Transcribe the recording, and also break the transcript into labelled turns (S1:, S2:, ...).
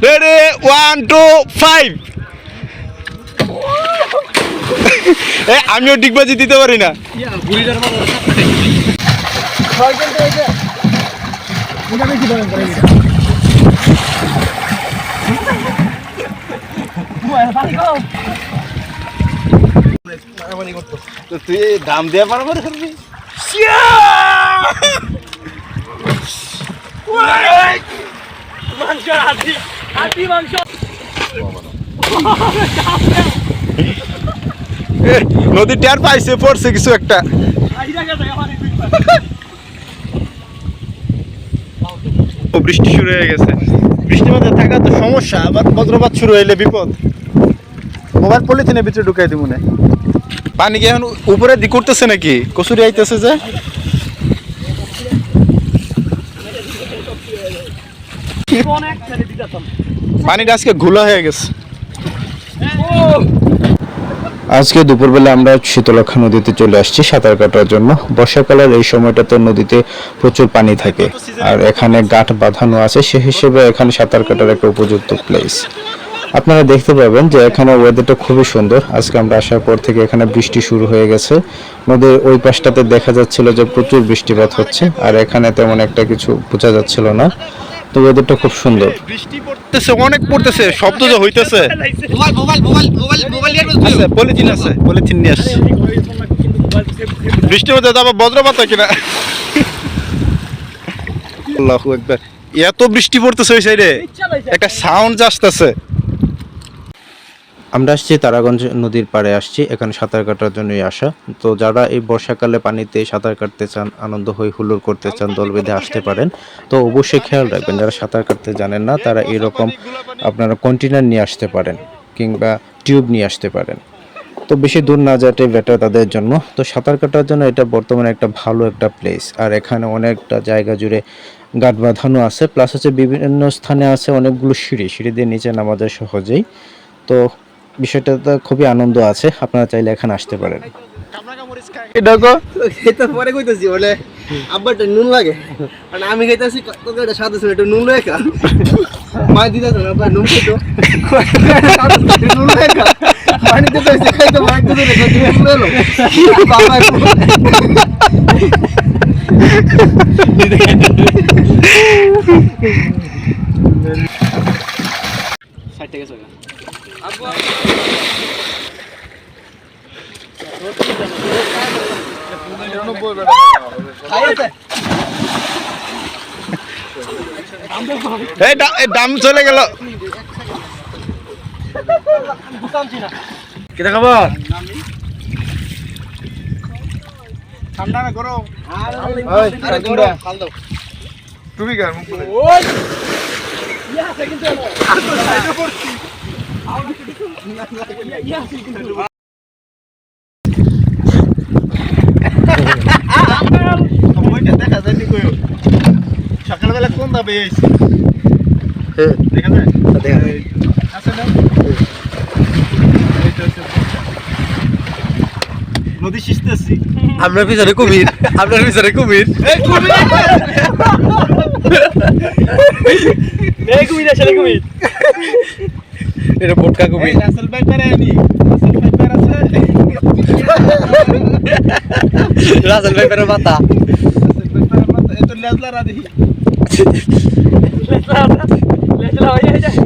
S1: ready 1 2 5 আমিও ডিগবাজি দিতে পারি না তুই দাম দেওয়া পারবো নদী টের পাইছে পড়ছে কিছু একটা বৃষ্টি শুরু হয়ে গেছে বৃষ্টির মধ্যে থাকা তো সমস্যা আবার বজ্রপাত শুরু হইলে বিপদ মোবাইল পলিথিনের ভিতরে ঢুকাই দিব না পানি কি এখন উপরে দিক করতেছে নাকি কচুরি আইতেছে যে পানিটা আজকে ঘোলা হয়ে গেছে আজকে দুপুরবেলা আমরা শীতলক্ষা নদীতে চলে আসছি সাঁতার কাটার জন্য বর্ষাকালের এই সময়টাতে নদীতে প্রচুর পানি থাকে আর এখানে গাঁট বাঁধানো আছে সে হিসেবে এখানে সাঁতার কাটার একটা উপযুক্ত প্লেস আপনারা দেখতে পাবেন যে এখানে ওয়েদারটা খুবই সুন্দর আজকে আমরা আসার পর থেকে এখানে বৃষ্টি শুরু হয়ে গেছে নদীর ওই পাশটাতে দেখা যাচ্ছিল যে প্রচুর বৃষ্টিপাত হচ্ছে আর এখানে তেমন একটা কিছু বোঝা যাচ্ছিল না তো ওয়েদারটা খুব সুন্দর বৃষ্টি পড়তেছে অনেক পড়তেছে শব্দ যে হইতেছে পলিথিন আছে পলিথিন নিয়ে আসছি বৃষ্টির মধ্যে তো আবার বজ্রপাত হয় কিনা আল্লাহু আকবার এত বৃষ্টি পড়তেছে ওই সাইডে একটা সাউন্ড আসতেছে আমরা আসছি তারাগঞ্জ নদীর পাড়ে আসছি এখানে সাঁতার কাটার জন্যই আসা তো যারা এই বর্ষাকালে পানিতে সাঁতার কাটতে চান আনন্দ হই হুল্লোড় করতে চান দল বেঁধে আসতে পারেন তো অবশ্যই খেয়াল রাখবেন যারা সাঁতার কাটতে জানেন না তারা এরকম আপনারা কন্টেনার নিয়ে আসতে পারেন কিংবা টিউব নিয়ে আসতে পারেন তো বেশি দূর না যাওয়াটাই বেটার তাদের জন্য তো সাঁতার কাটার জন্য এটা বর্তমানে একটা ভালো একটা প্লেস আর এখানে অনেকটা জায়গা জুড়ে গাঁট বাঁধানো আছে প্লাস হচ্ছে বিভিন্ন স্থানে আছে অনেকগুলো সিঁড়ি দিয়ে নিচে নামা যায় সহজেই তো বিষয়টা তো খুবই আনন্দ আছে আপনারা চাইলে এখানে আসতে পারেন
S2: পরে কইতেছি বলে আব্বাটা নুন লাগে মানে আমি খাইতেছি তোকে সাথে ছিল একটু নুন লেখা মা দিদা তো না নুন খেতো নুন লেখা পানি দিতে খাইতো মা দিতে লেখা নুন লেলো বাবা সাইড থেকে চলে আব্বা
S1: দাম চলে গেল কেটা খবর ঠান্ডা না গরম তুমি কেন দেখা যায় সকালবেলা কোন দাবে দেখা যায় নদী শিখতেছি
S2: আমরা পিছনে কুমির আপনার পিছনে কুমির কুমির আসলে কুমির এটা পটকা কুমির আসল ভাই পারে আনি রাসেল ভাই পারে মাথা এত লেজলা রাদি লেজলা হয়ে যায়